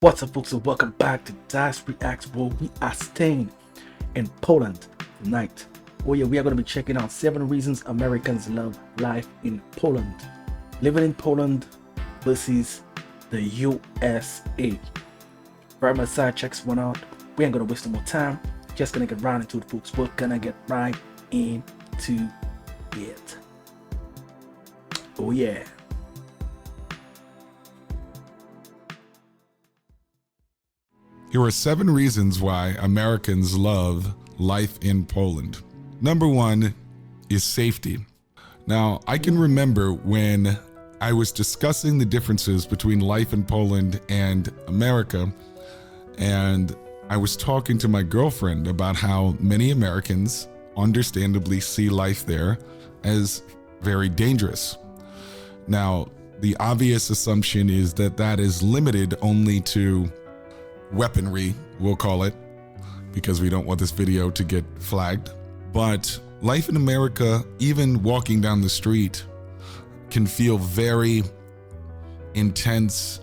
What's up, folks, and welcome back to Dyce Reacts, where we are staying in Poland tonight. Oh yeah, we are going to be checking out 7 reasons Americans love life in Poland. Living in Poland versus the USA. Right, my side checks one out. We ain't going to waste no more time. Just going to get right into it, folks. We're going to get right into it. Oh yeah. Here are 7 reasons why Americans love life in Poland. Number 1 is safety. Now, I can remember when I was discussing the differences between life in Poland and America, and I was talking to my girlfriend about how many Americans understandably see life there as very dangerous. Now, the obvious assumption is that that is limited only to weaponry, we'll call it, because we don't want this video to get flagged. But life in America, even walking down the street, can feel very intense,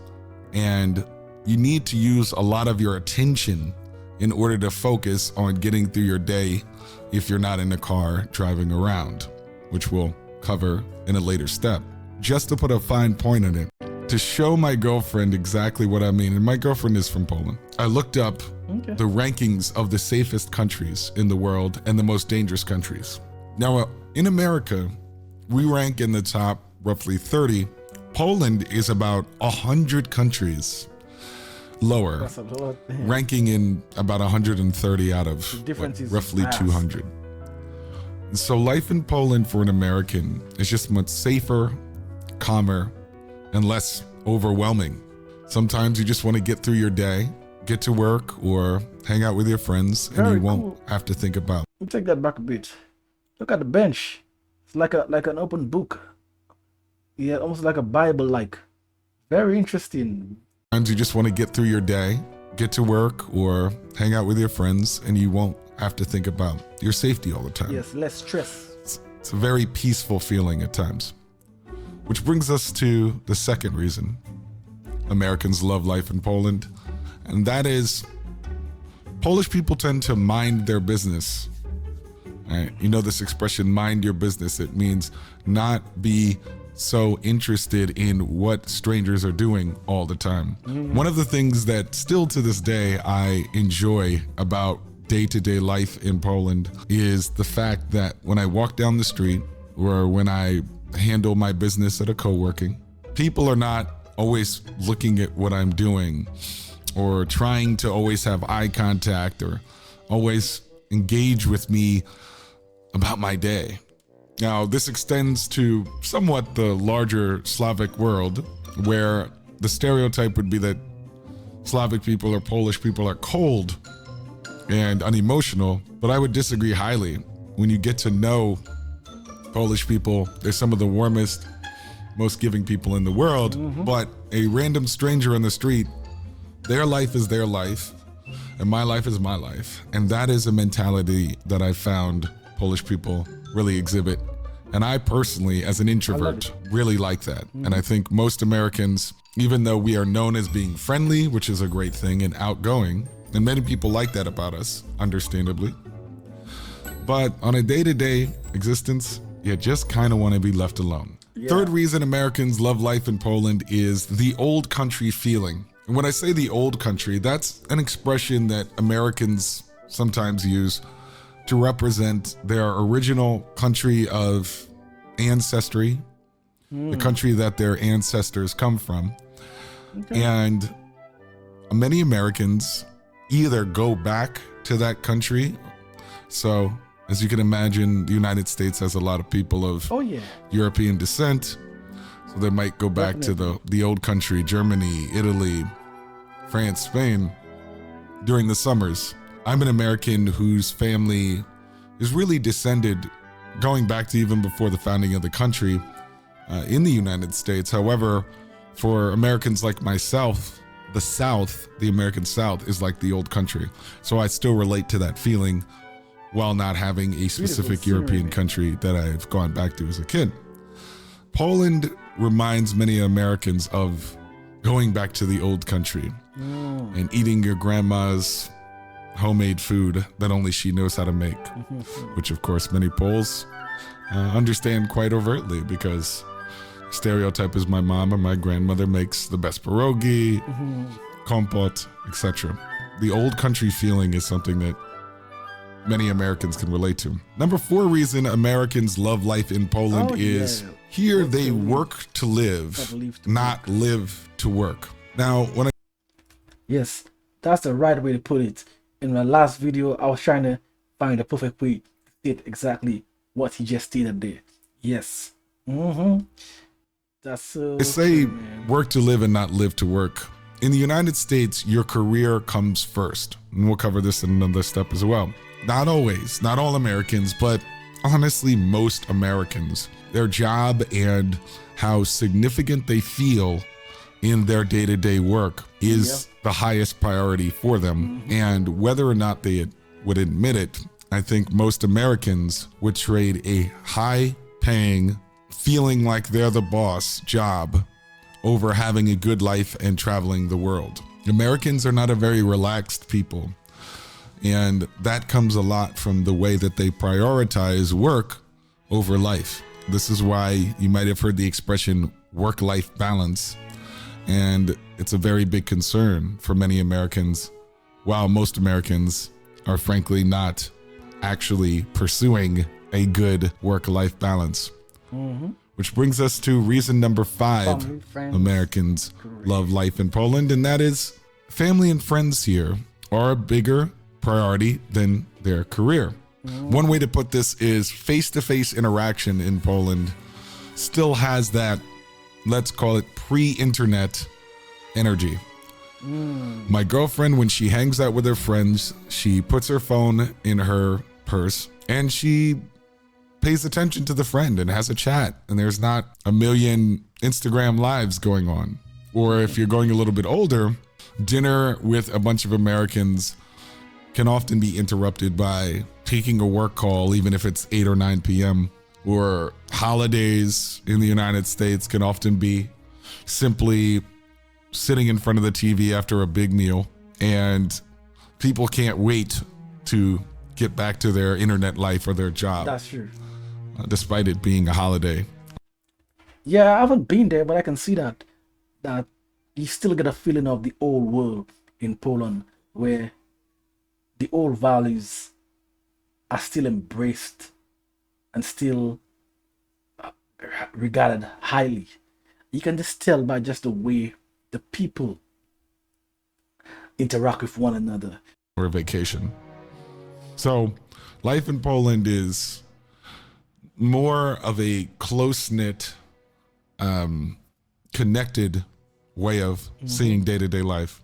and you need to use a lot of your attention in order to focus on getting through your day if you're not in a car driving around, which we'll cover in a later step. Just to put a fine point on it, to show my girlfriend exactly what I mean, and my girlfriend is from Poland, I looked up the rankings of the safest countries in the world and the most dangerous countries. Now, in America, we rank in the top roughly 30. Poland is about 100 countries lower, ranking in about 130 out of roughly 200. So life in Poland for an American is just much safer, calmer, and less overwhelming. Sometimes you just want to get through your day, get to work, or hang out with your friends, and you won't have to think about. Let me take that back a bit. Look at the bench. It's like an open book. Yeah, almost like a Bible, like. Very interesting. Sometimes you just want to get through your day, get to work, or hang out with your friends, and you won't have to think about your safety all the time. Yes, less stress. It's a very peaceful feeling at times. Which brings us to the second reason Americans love life in Poland, and that is Polish people tend to mind their business. Right? You know this expression, mind your business. It means not be so interested in what strangers are doing all the time. One of the things that still to this day I enjoy about day-to-day life in Poland is the fact that when I walk down the street or when I handle my business at a co-working, people are not always looking at what I'm doing or trying to always have eye contact or always engage with me about my day. Now, this extends to somewhat the larger Slavic world, where the stereotype would be that Slavic people or Polish people are cold and unemotional, but I would disagree highly. When you get to know Polish people, they're some of the warmest, most giving people in the world, but a random stranger in the street, their life is their life, and my life is my life. And that is a mentality that I found Polish people really exhibit. And I personally, as an introvert, really like that. And I think most Americans, even though we are known as being friendly, which is a great thing, and outgoing, and many people like that about us, understandably, but on a day-to-day existence, you just kind of want to be left alone. Third reason Americans love life in Poland is the old country feeling. And when I say the old country, that's an expression that Americans sometimes use to represent their original country of ancestry, the country that their ancestors come from. And many Americans either go back to that country. So as you can imagine, the United States has a lot of people of European descent. So they might go back to the old country, Germany, Italy, France, Spain, during the summers. I'm an American whose family is really descended, going back to even before the founding of the country, in the United States. However, for Americans like myself, the South, the American South, is like the old country. So I still relate to that feeling while not having a specific European country that I've gone back to as a kid. Poland reminds many Americans of going back to the old country. and eating your grandma's homemade food that only she knows how to make, which of course many Poles understand quite overtly, because stereotype is my mom and my grandmother makes the best pierogi, kompot, etc. The old country feeling is something that many Americans can relate to. Number 4 reason Americans love life in Poland is here they work to live, not live to work. Now, when Yes, that's the right way to put it. In my last video, I was trying to find the perfect way to state exactly what he just stated there. Yes. That's so they say true, man. work to live and not live to work. In the United States, your career comes first. And we'll cover this in another step as well. Not always, not all Americans, but honestly, most Americans, their job and how significant they feel in their day-to-day work is the highest priority for them. And whether or not they would admit it, I think most Americans would trade a high-paying, feeling like they're the boss job over having a good life and traveling the world. Americans are not a very relaxed people. And that comes a lot from the way that they prioritize work over life. This is why you might have heard the expression work-life balance. And it's a very big concern for many Americans, while most Americans are frankly not actually pursuing a good work-life balance. Which brings us to reason number 5 Family, friends, Americans career. love life in Poland, and that is family and friends here are a bigger priority than their career. One way to put this is face-to-face interaction in Poland still has that, let's call it pre-internet energy. My girlfriend, when she hangs out with her friends, she puts her phone in her purse and she pays attention to the friend and has a chat, and there's not a million Instagram lives going on. Or if you're going a little bit older, dinner with a bunch of Americans can often be interrupted by taking a work call, even if it's 8 or 9 p.m. Or holidays in the United States can often be simply sitting in front of the TV after a big meal, and people can't wait to get back to their internet life or their job, That's true. despite it being a holiday. Yeah, I haven't been there, but I can see that you still get a feeling of the old world in Poland, where the old values are still embraced and still regarded highly. You can just tell by just the way the people interact with one another. Or a vacation. So life in Poland is more of a close-knit, connected way of seeing day-to-day life.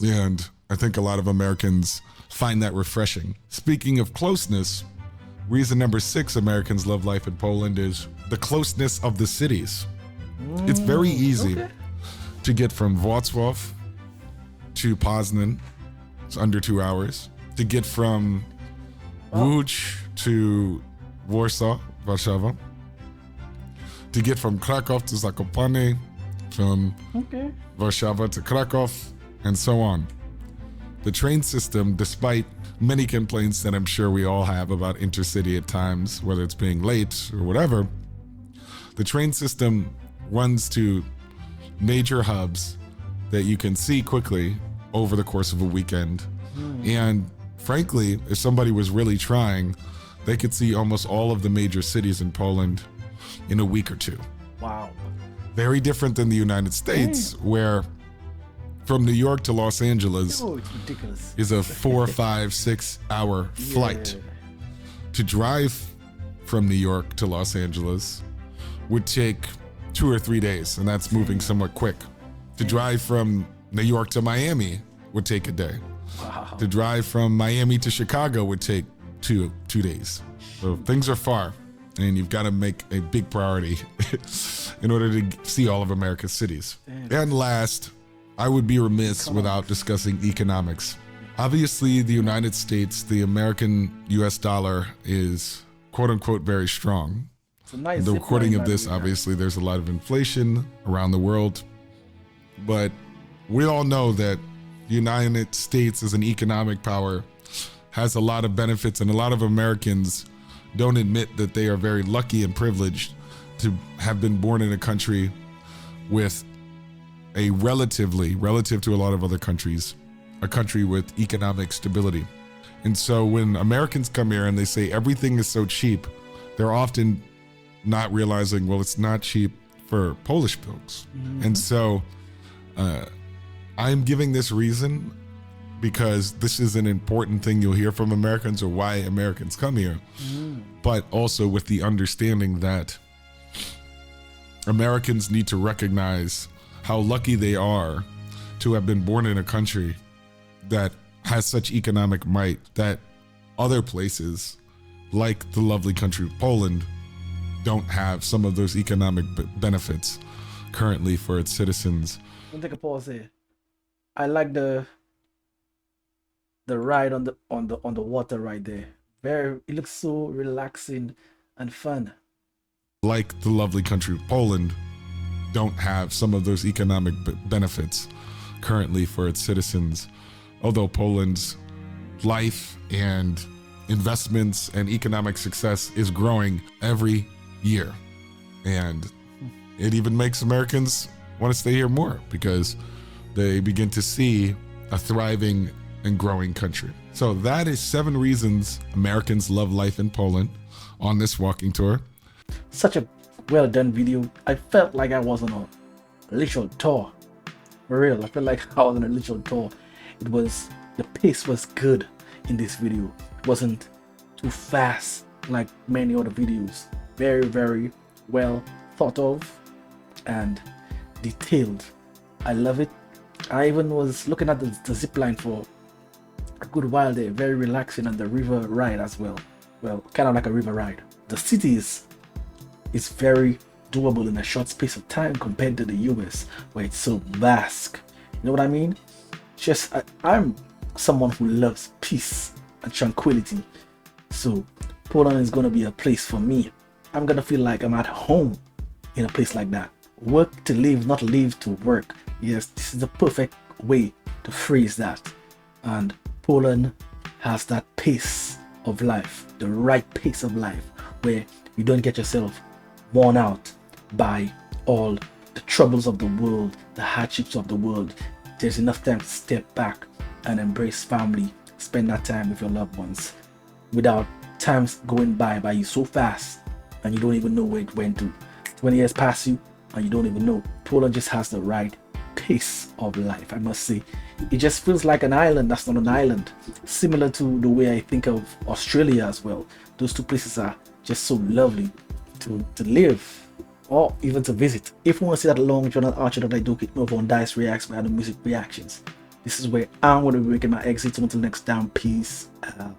And I think a lot of Americans find that refreshing. Speaking of closeness, reason number 6 Americans love life in Poland is the closeness of the cities. It's very easy to get from Wrocław to Poznan. It's under 2 hours. To get from Łódź to Warsaw, Warszawa. To get from Krakow to Zakopane, from Warszawa to Krakow, and so on. The train system, despite many complaints that I'm sure we all have about intercity at times, whether it's being late or whatever, the train system runs to major hubs that you can see quickly over the course of a weekend. And frankly, if somebody was really trying, they could see almost all of the major cities in Poland in a week or 2. Wow. Very different than the United States, where from New York to Los Angeles Oh, it's ridiculous. is a 4, 5, 6 hour flight. Yeah. To drive from New York to Los Angeles would take 2 or 3 days, and that's moving somewhat quick. To drive from New York to Miami would take a day. Wow. To drive from Miami to Chicago would take two days. So things are far, and you've got to make a big priority in order to see all of America's cities. And last, I would be remiss without discussing economics. Obviously, the United States, the American US dollar is quote unquote very strong. It's a nice The recording zip of line this, right there. obviously, there's a lot of inflation around the world, but We all know that the United States as an economic power has a lot of benefits, and a lot of Americans don't admit that they are very lucky and privileged to have been born in a country with a relative to a lot of other countries, a country with economic stability. And so when Americans come here and they say everything is so cheap, they're often not realizing, well, it's not cheap for Polish folks. And so I'm giving this reason because this is an important thing you'll hear from Americans, or why Americans come here, but also with the understanding that Americans need to recognize how lucky they are to have been born in a country that has such economic might that other places, like the lovely country of Poland, don't have some of those economic benefits currently for its citizens. I'll take a pause here. I like the ride on the water right there. It looks so relaxing and fun. Like the lovely country of Poland, don't have some of those economic benefits currently for its citizens. Although Poland's life and investments and economic success is growing every year. And it even makes Americans want to stay here more because they begin to see a thriving and growing country. So that is 7 reasons Americans love life in Poland on this walking tour. Such a well done video. I felt like I was on a literal tour. For real, I felt like I was on a literal tour. The pace was good in this video. It wasn't too fast like many other videos. Very, very well thought of and detailed. I love it. I even was looking at the zip line for a good while there. Very relaxing, and the river ride as well. Well, kind of like a river ride. The city is very doable in a short space of time compared to the US, where it's so vast. You know what I mean? I'm someone who loves peace and tranquility, so Poland is going to be a place for me. I'm going to feel like I'm at home in a place like that. Work to live, not live to work. Yes, this is the perfect way to phrase that. And Poland has that pace of life, the right pace of life, where you don't get yourself worn out by all the troubles of the world, the hardships of the world. There's enough time to step back and embrace family, spend that time with your loved ones without times going by you so fast and you don't even know where it went to. 20 years pass you and you don't even know. Poland just has the right pace of life, I must say. It just feels like an island that's not an island, similar to the way I think of Australia as well. Those two places are just so lovely to live or even to visit. If you want to see that long journal archer that I do, hit me over on Dyce Reacts, my other music reactions. This is where I'm going to be making my exit. Until next time, peace out.